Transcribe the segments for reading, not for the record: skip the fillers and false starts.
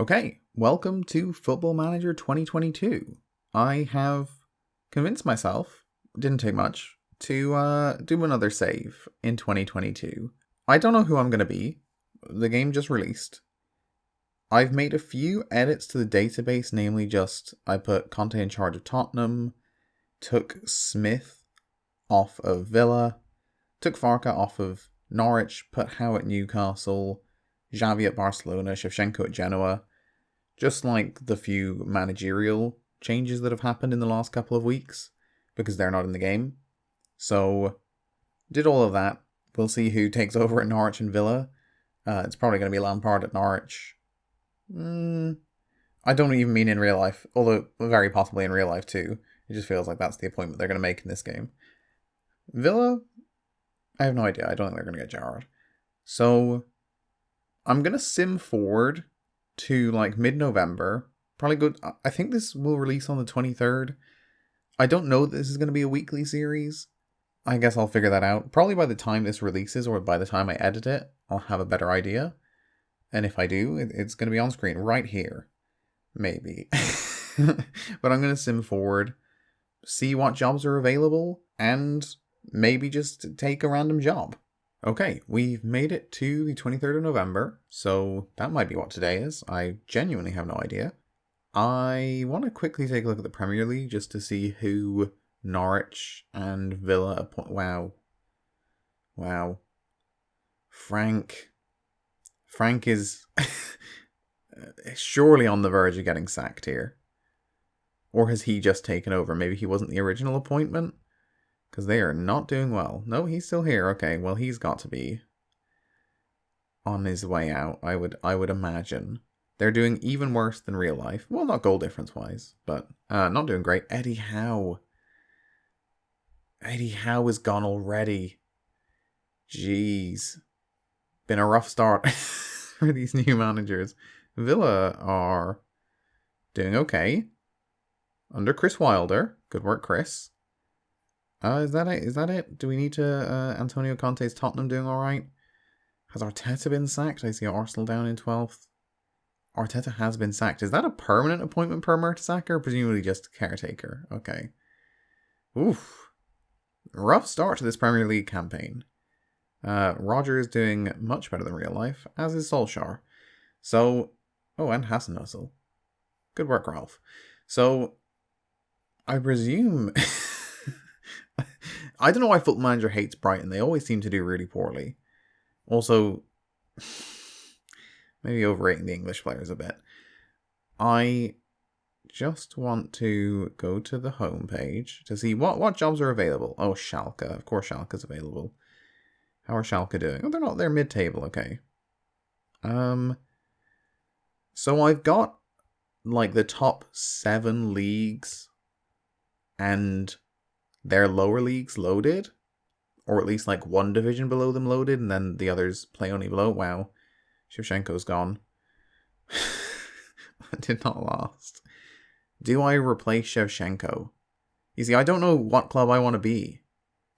Okay, welcome to Football Manager 2022. I have convinced myself, didn't take much, to do another save in 2022. I don't know who I'm going to be. The game just released. I've made a few edits to the database, namely just I put Conte in charge of Tottenham, took Smith off of Villa, took Farka off of Norwich, put Howe at Newcastle, Xavi at Barcelona, Shevchenko at Genoa. Just like the few managerial changes that have happened in the last couple of weeks, because they're not in the game. So, did all of that. We'll see who takes over at Norwich and Villa. It's probably going to be Lampard at Norwich. I don't even mean in real life, although very possibly in real life too. It just feels like that's the appointment they're going to make in this game. Villa, I have no idea. I don't think they're going to get Gerrard. So, I'm going to sim forward to like mid-November. Probably good. I think this will release on the 23rd. I don't know that this is going to be a weekly series. I guess I'll figure that out. Probably by the time this releases or by the time I edit it, I'll have a better idea. And if I do, it's going to be on screen right here. Maybe. But I'm going to sim forward, see what jobs are available, and maybe just take a random job. Okay, we've made it to the 23rd of November, so that might be what today is. I genuinely have no idea. I want to quickly take a look at the Premier League just to see who Norwich and Villa appoint. Wow. Frank is surely on the verge of getting sacked here. Or has he just taken over? Maybe he wasn't the original appointment? Because they are not doing well. No, he's still here. Okay, well, he's got to be on his way out, I would imagine. They're doing even worse than real life. Well, not goal difference-wise, but not doing great. Eddie Howe. Eddie Howe is gone already. Jeez. Been a rough start for these new managers. Villa are doing okay. Under Chris Wilder. Good work, Chris. Is that it? Do we need to... Antonio Conte's Tottenham doing alright? Has Arteta been sacked? I see Arsenal down in 12th. Arteta has been sacked. Is that a permanent appointment per Mertesacker? Presumably just a caretaker. Okay. Oof. Rough start to this Premier League campaign. Roger is doing much better than real life, as is Solskjaer. So... Oh, and Hasenhüttl. Good work, Ralph. So... I presume... I don't know why Football Manager hates Brighton. They always seem to do really poorly. Also, maybe overrating the English players a bit. I just want to go to the homepage to see what jobs are available. Oh, Schalke. Of course Schalke's available. How are Schalke doing? Oh, they're mid-table, okay. So I've got like the top 7 leagues and their lower leagues loaded, or at least like one division below them loaded, and then the others play only below. Wow, Shevchenko's gone. That did not last. Do I replace Shevchenko? You see, I don't know what club I want to be.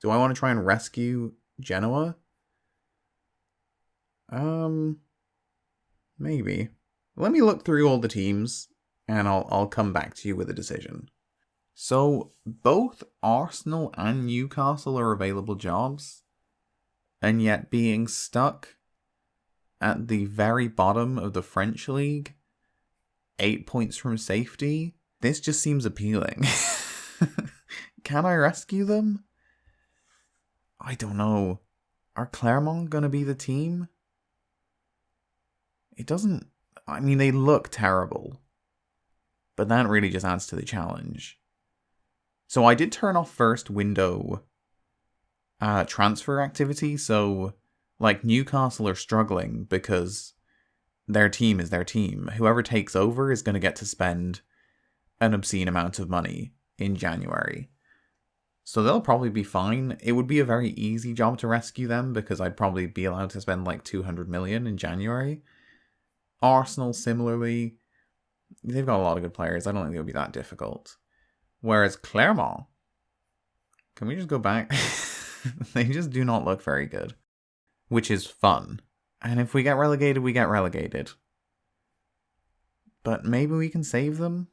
Do I want to try and rescue Genoa? Maybe. Let me look through all the teams, and I'll come back to you with a decision. So, both Arsenal and Newcastle are available jobs, and yet being stuck at the very bottom of the French league, 8 points from safety, this just seems appealing. Can I rescue them? I don't know. Are Clermont going to be the team? It doesn't... I mean, they look terrible, but that really just adds to the challenge. So I did turn off first window transfer activity, so like Newcastle are struggling because their team is their team. Whoever takes over is going to get to spend an obscene amount of money in January. So they'll probably be fine. It would be a very easy job to rescue them because I'd probably be allowed to spend like 200 million in January. Arsenal, similarly, they've got a lot of good players. I don't think it would be that difficult. Whereas Clermont, can we just go back? They just do not look very good, which is fun. And if we get relegated, we get relegated. But maybe we can save them?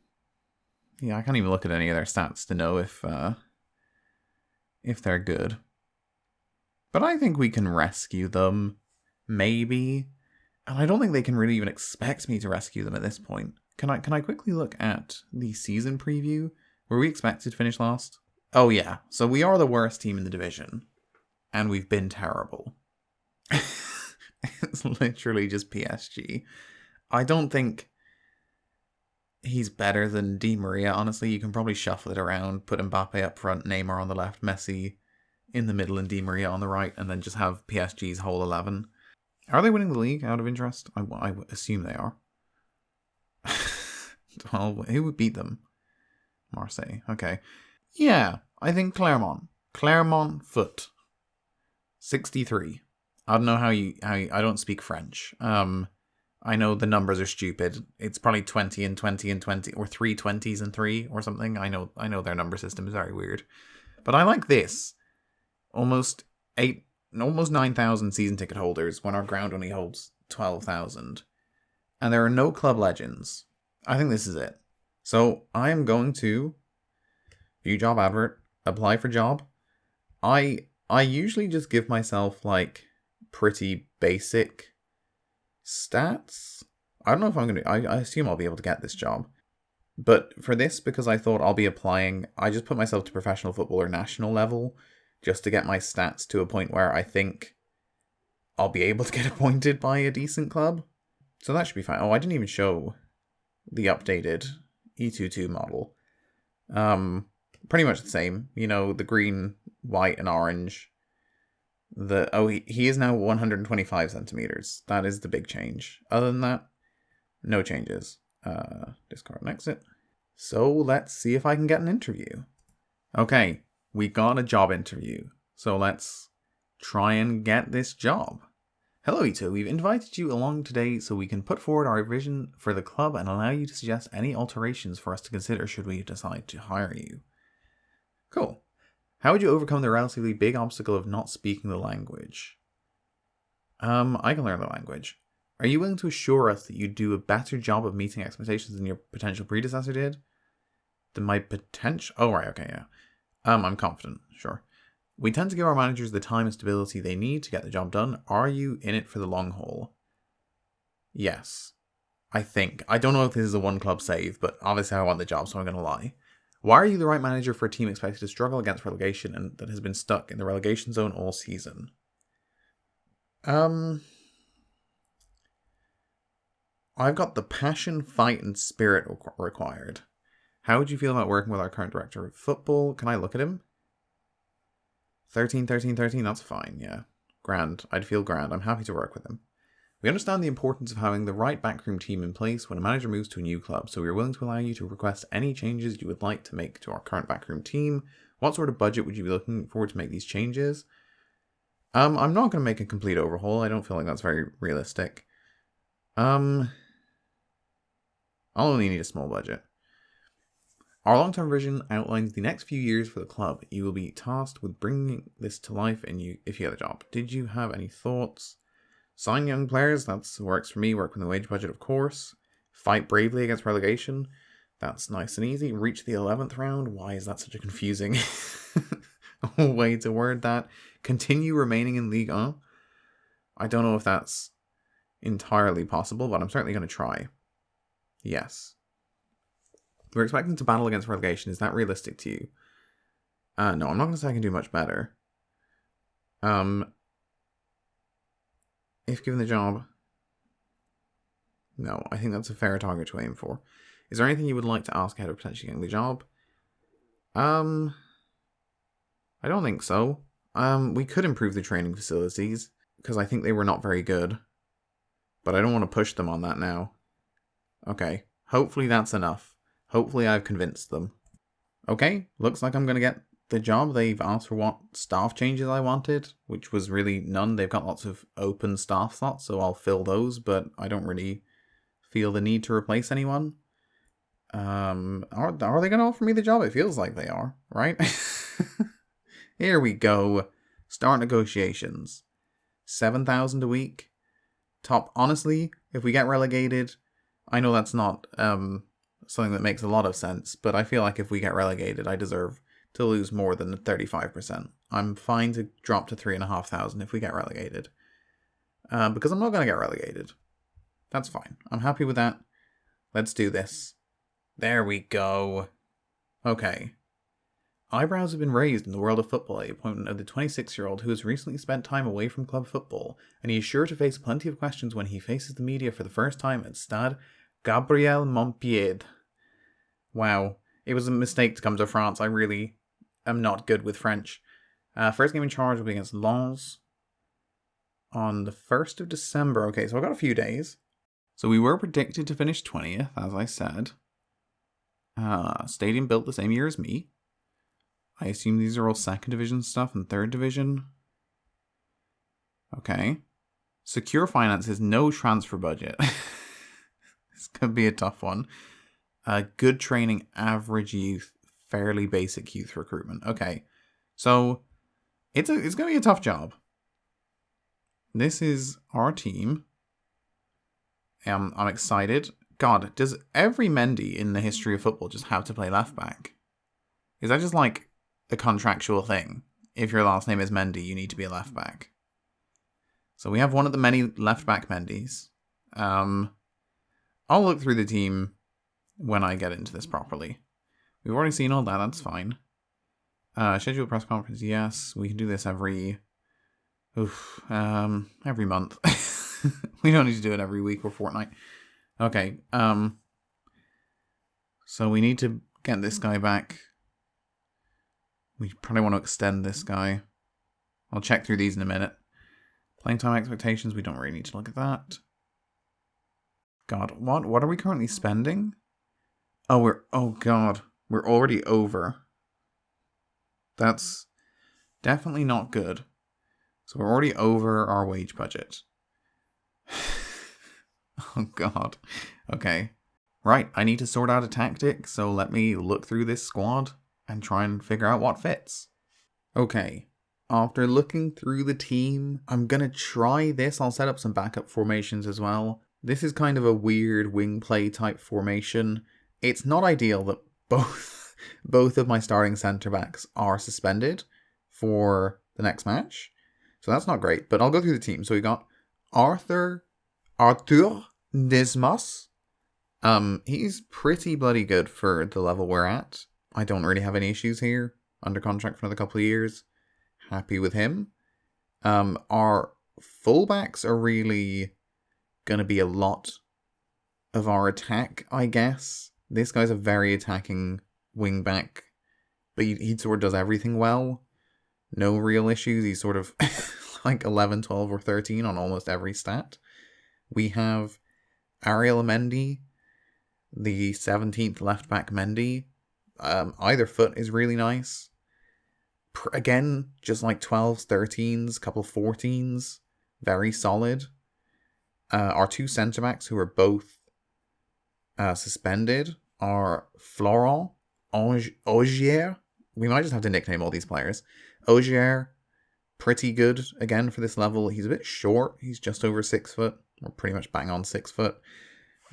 Yeah, I can't even look at any of their stats to know if they're good. But I think we can rescue them. Maybe. And I don't think they can really even expect me to rescue them at this point. Can I quickly look at the season preview? Were we expected to finish last? Oh yeah, so we are the worst team in the division. And we've been terrible. It's literally just PSG. I don't think he's better than Di Maria, honestly. You can probably shuffle it around, put Mbappe up front, Neymar on the left, Messi in the middle, and Di Maria on the right, and then just have PSG's whole 11. Are they winning the league, out of interest? I assume they are. Well, who would beat them? Marseille. Okay. Yeah, I think Clermont Foot. 63. I don't know how you I don't speak French. I know the numbers are stupid. It's probably 20 and 20 and 20, or 3 20s and 3 or something. I know their number system is very weird. But I like this. Almost 9,000 season ticket holders when our ground only holds 12,000. And there are no club legends. I think this is it. So I am going to view job advert, apply for job. I usually just give myself like pretty basic stats. I don't know if I'm going to... I assume I'll be able to get this job. But for this, because I thought I'll be applying, I just put myself to professional footballer national level just to get my stats to a point where I think I'll be able to get appointed by a decent club. So that should be fine. Oh, I didn't even show the updated E22 model. Pretty much the same. You know, the green, white, and orange. He is now 125 centimeters. That is the big change. Other than that, no changes. Discard and exit. So let's see if I can get an interview. Okay, we got a job interview. So let's try and get this job. Hello, Ito. We've invited you along today so we can put forward our vision for the club and allow you to suggest any alterations for us to consider should we decide to hire you. Cool. How would you overcome the relatively big obstacle of not speaking the language? I can learn the language. Are you willing to assure us that you do a better job of meeting expectations than your potential predecessor did? Than my potential... Oh, right, okay, yeah. I'm confident, sure. We tend to give our managers the time and stability they need to get the job done. Are you in it for the long haul? Yes. I think. I don't know if this is a one club save, but obviously I want the job, so I'm going to lie. Why are you the right manager for a team expected to struggle against relegation and that has been stuck in the relegation zone all season? I've got the passion, fight, and spirit required. How would you feel about working with our current director of football? Can I look at him? 13, that's fine, yeah. Grand. I'd feel grand. I'm happy to work with him. We understand the importance of having the right backroom team in place when a manager moves to a new club, so we are willing to allow you to request any changes you would like to make to our current backroom team. What sort of budget would you be looking for to make these changes? I'm not going to make a complete overhaul. I don't feel like that's very realistic. I'll only need a small budget. Our long-term vision outlines the next few years for the club. You will be tasked with bringing this to life if you have the job. Did you have any thoughts? Sign young players, that works for me. Work with the wage budget, of course. Fight bravely against relegation. That's nice and easy. Reach the 11th round. Why is that such a confusing way to word that? Continue remaining in Ligue 1. I don't know if that's entirely possible, but I'm certainly going to try. Yes. We're expecting to battle against relegation. Is that realistic to you? No, I'm not going to say I can do much better. If given the job... No, I think that's a fair target to aim for. Is there anything you would like to ask ahead of potentially getting the job? I don't think so. We could improve the training facilities, because I think they were not very good. But I don't want to push them on that now. Okay, hopefully that's enough. Hopefully I've convinced them. Okay, looks like I'm going to get the job. They've asked for what staff changes I wanted, which was really none. They've got lots of open staff slots, so I'll fill those, but I don't really feel the need to replace anyone. Are they going to offer me the job? It feels like they are, right? Here we go. Start negotiations. 7,000 a week. Top. Honestly, if we get relegated, I know that's not something that makes a lot of sense, but I feel like if we get relegated, I deserve to lose more than 35%. I'm fine to drop to 3,500 if we get relegated. Because I'm not going to get relegated. That's fine. I'm happy with that. Let's do this. There we go. Okay. Eyebrows have been raised in the world of football at the appointment of the 26-year-old who has recently spent time away from club football, and he is sure to face plenty of questions when he faces the media for the first time at Stade Gabriel Montpied. Wow. It was a mistake to come to France. I really am not good with French. First game in charge will be against Lens on the 1st of December. Okay, so I've got a few days. So we were predicted to finish 20th, as I said. Stadium built the same year as me. I assume these are all 2nd division stuff and 3rd division. Okay. Secure finances, no transfer budget. This could be a tough one. Good training, average youth, fairly basic youth recruitment. Okay. So, it's going to be a tough job. This is our team. I'm excited. God, does every Mendy in the history of football just have to play left back? Is that just like a contractual thing? If your last name is Mendy, you need to be a left back. So we have one of the many left back Mendys. I'll look through the team when I get into this properly. We've already seen all that, that's fine. Scheduled press conference, yes. We can do this every month. We don't need to do it every week or fortnight. Okay, so we need to get this guy back. We probably want to extend this guy. I'll check through these in a minute. Playing time expectations, we don't really need to look at that. God, what are we currently spending? Oh God, we're already over. That's definitely not good. So we're already over our wage budget. Oh God. Okay. Right, I need to sort out a tactic, so let me look through this squad and try and figure out what fits. Okay. After looking through the team, I'm gonna try this. I'll set up some backup formations as well. This is kind of a weird wing play type formation. It's not ideal that both of my starting centre-backs are suspended for the next match. So that's not great, but I'll go through the team. So we got Arthur Desmas. He's pretty bloody good for the level we're at. I don't really have any issues here. Under contract for another couple of years. Happy with him. Our fullbacks are really going to be a lot of our attack, I guess. This guy's a very attacking wingback, but he sort of does everything well. No real issues. He's sort of like 11, 12, or 13 on almost every stat. We have Ariel Mendy, the 17th left back Mendy. Either foot is really nice. Again, just like 12s, 13s, couple 14s. Very solid. Our two centre-backs who are both suspended are Florent Augier. We might just have to nickname all these players. Augier, pretty good again for this level. He's a bit short. He's just over 6 foot. We're pretty much bang on 6 foot.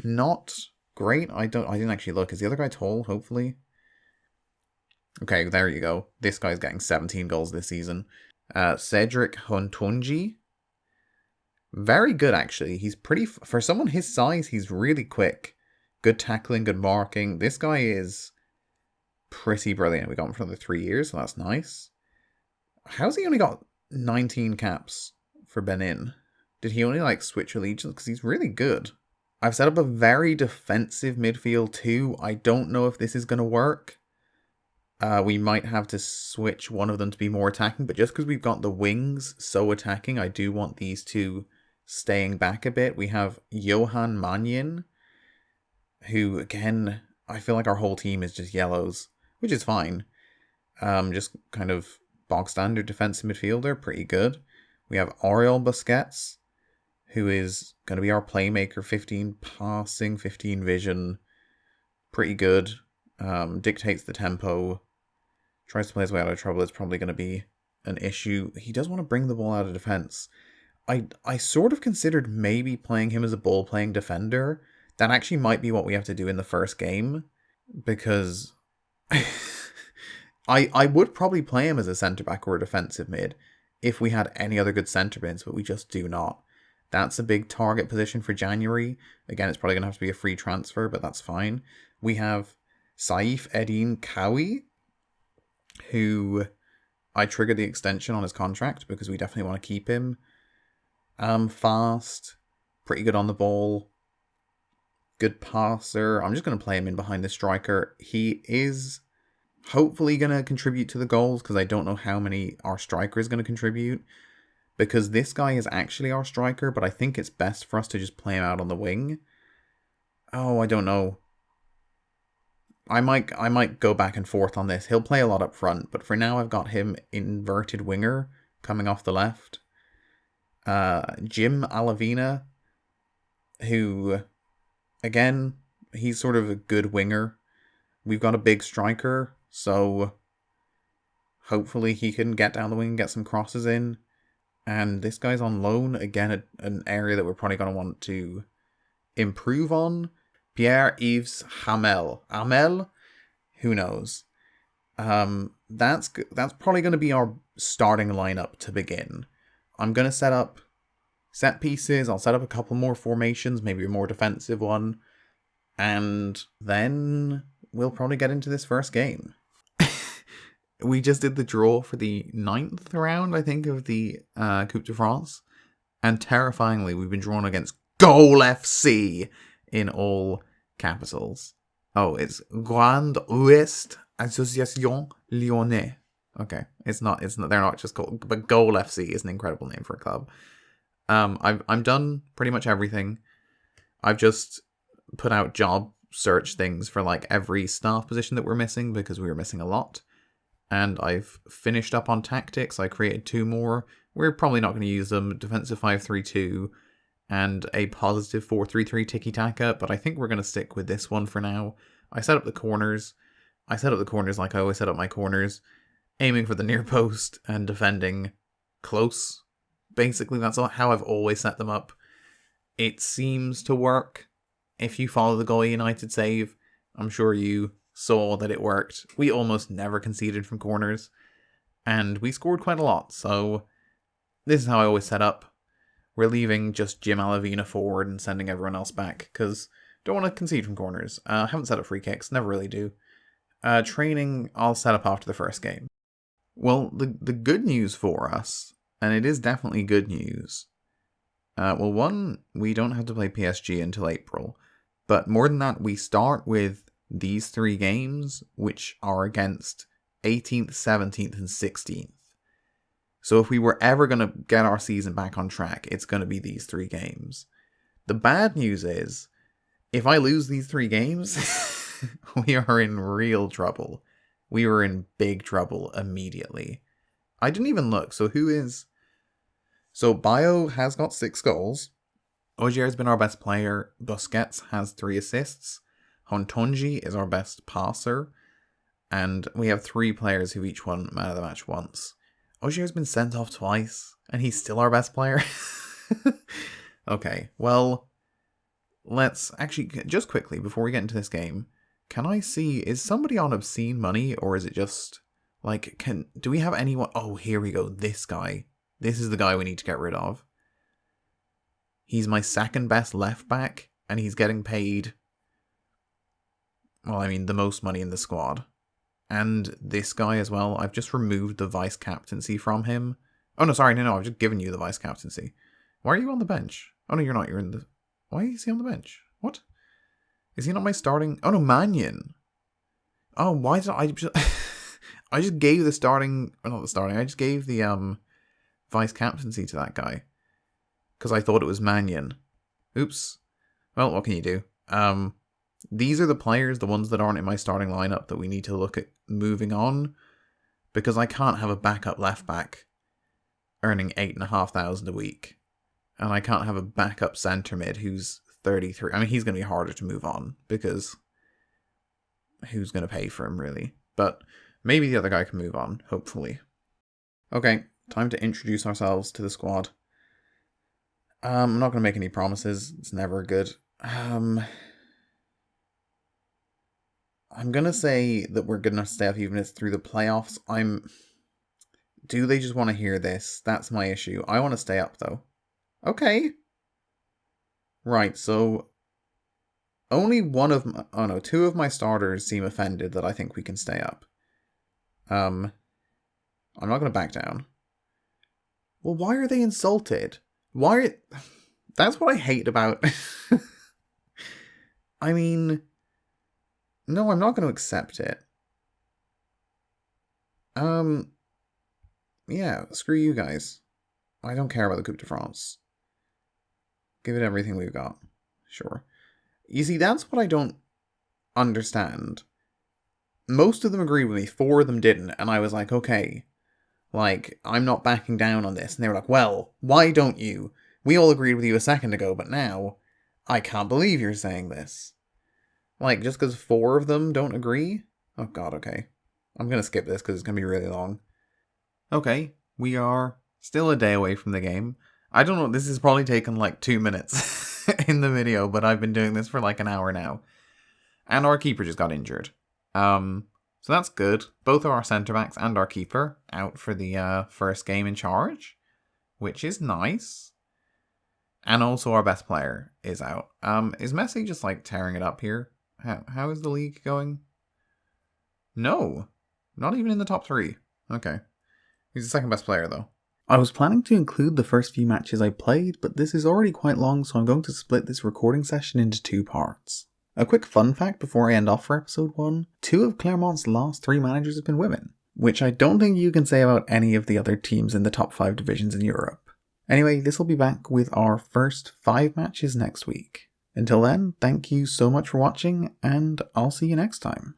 Not great. I didn't actually look. Is the other guy tall? Hopefully. Okay, there you go. This guy's getting 17 goals this season. Cedric Hontonji. Very good, actually. He's pretty... For someone his size, he's really quick. Good tackling, good marking. This guy is pretty brilliant. We got him for another 3 years, so that's nice. How's he only got 19 caps for Benin? Did he only, switch allegiance? Because he's really good. I've set up a very defensive midfield, too. I don't know if this is going to work. We might have to switch one of them to be more attacking, but just because we've got the wings so attacking, I do want these two staying back a bit. We have Johan Mannion, who, again, I feel like our whole team is just yellows, which is fine. Just kind of bog standard defensive midfielder, pretty good. We have Oriol Busquets, who is going to be our playmaker, 15 passing, 15 vision, pretty good. Dictates the tempo. Tries to play his way out of trouble. It's probably going to be an issue. He does want to bring the ball out of defense. I sort of considered maybe playing him as a ball-playing defender That actually might be what we have to do in the first game, because I would probably play him as a centre-back or a defensive mid if we had any other good centre mids, but we just do not. That's a big target position for January. Again, it's probably going to have to be a free transfer, but that's fine. We have Saif Eddin Kawi, who I triggered the extension on his contract because we definitely want to keep him. Fast, pretty good on the ball, good passer. I'm just going to play him in behind the striker. He is hopefully going to contribute to the goals, because I don't know how many our striker is going to contribute, because this guy is actually our striker, but I think it's best for us to just play him out on the wing. Oh, I don't know. I might go back and forth on this. He'll play a lot up front, but for now I've got him inverted winger coming off the left. Jim Alavina, who, again, he's sort of a good winger. We've got a big striker, so hopefully he can get down the wing and get some crosses in. And this guy's on loan, again, an area that we're probably going to want to improve on. Pierre-Yves Hamel. Hamel? Who knows? That's probably going to be our starting lineup to begin. I'm going to set up set pieces. I'll set up a couple more formations, maybe a more defensive one. And then we'll probably get into this first game. We just did the draw for the 9th round, I think, of the Coupe de France. And terrifyingly, we've been drawn against Goliath FC in all capitals. Oh, it's Grand Ouest Association Lyonnais. Okay, it's not, they're not just called, but Goliath FC is an incredible name for a club. I'm done pretty much everything. I've just put out job search things for like every staff position that we're missing, because we were missing a lot. And I've finished up on tactics. I created 2 more. We're probably not going to use them. Defensive 5-3-2 and a positive 4-3-3 tiki-taka, but I think we're going to stick with this one for now. I set up the corners. I set up the corners like I always set up my corners, aiming for the near post and defending close. Basically, that's how I've always set them up. It seems to work. If you follow the Goal United save, I'm sure you saw that it worked. We almost never conceded from corners, and we scored quite a lot, so this is how I always set up. We're leaving just Jim Alavina forward and sending everyone else back, because don't want to concede from corners. Haven't set up free kicks, never really do. Training, I'll set up after the first game. Well, the good news for us, and it is definitely good news, well, one, we don't have to play PSG until April, but more than that, we start with these 3 games, which are against 18th, 17th, and 16th. So if we were ever going to get our season back on track, it's going to be these 3 games. The bad news is, if I lose these 3 games, we are in real trouble. We were in big trouble immediately. I didn't even look, so who is... So Bayo has got 6 goals. Ogier has been our best player. Busquets has 3 assists. Hontonji is our best passer. And we have 3 players who each won man of the match once. Ogier's been sent off twice, and he's still our best player. Okay, well, let's actually, just quickly, before we get into this game, can I see, is somebody on obscene money, or is it just, like, do we have anyone? Oh, here we go, this guy. This is the guy we need to get rid of. He's my 2nd best left back, and he's getting paid, well, I mean, the most money in the squad. And this guy as well. I've just removed the vice captaincy from him. Oh, no, sorry. No, I've just given you the vice captaincy. Why are you on the bench? Oh, no, you're not. You're in the... Why is he on the bench? What? Is he not my starting... Oh, no, Mannion. Oh, why did I just... I just gave the starting... Well, not the starting. I just gave the vice captaincy to that guy. Because I thought it was Mannion. Oops. Well, what can you do? These are the players, the ones that aren't in my starting lineup, that we need to look at moving on, because I can't have a backup left back earning 8,500 a week, and I can't have a backup centre mid who's 33. I mean, he's going to be harder to move on, because who's going to pay for him, really? But maybe the other guy can move on, hopefully. Okay, time to introduce ourselves to the squad. I'm not going to make any promises. It's never good. I'm gonna say that we're good enough to stay up even if it's through the playoffs. Do they just want to hear this? That's my issue. I want to stay up, though. Okay. Right, so... Only one of my... Oh, no, two of my starters seem offended that I think we can stay up. I'm not gonna back down. Well, why are they insulted? Why... That's what I hate about... I mean... No, I'm not going to accept it. Yeah, screw you guys. I don't care about the Coupe de France. Give it everything we've got. Sure. You see, that's what I don't understand. Most of them agreed with me, 4 of them didn't, and I was like, okay, like, I'm not backing down on this. And they were like, well, why don't you? We all agreed with you a second ago, but now, I can't believe you're saying this. Like, just because 4 of them don't agree? Oh god, okay. I'm gonna skip this because it's gonna be really long. Okay, we are still a day away from the game. I don't know, this has probably taken like 2 minutes in the video, but I've been doing this for like an hour now. And our keeper just got injured. So that's good. Both of our centre-backs and our keeper out for the first game in charge, which is nice. And also our best player is out. Is Messi just like tearing it up here? How is the league going? No, not even in the top 3. Okay. He's the second best player though. I was planning to include the first few matches I played, but this is already quite long, so I'm going to split this recording session into 2 parts. A quick fun fact before I end off for episode 1, 2 of Clermont's last 3 managers have been women, which I don't think you can say about any of the other teams in the top 5 divisions in Europe. Anyway, this will be back with our first 5 matches next week. Until then, thank you so much for watching, and I'll see you next time.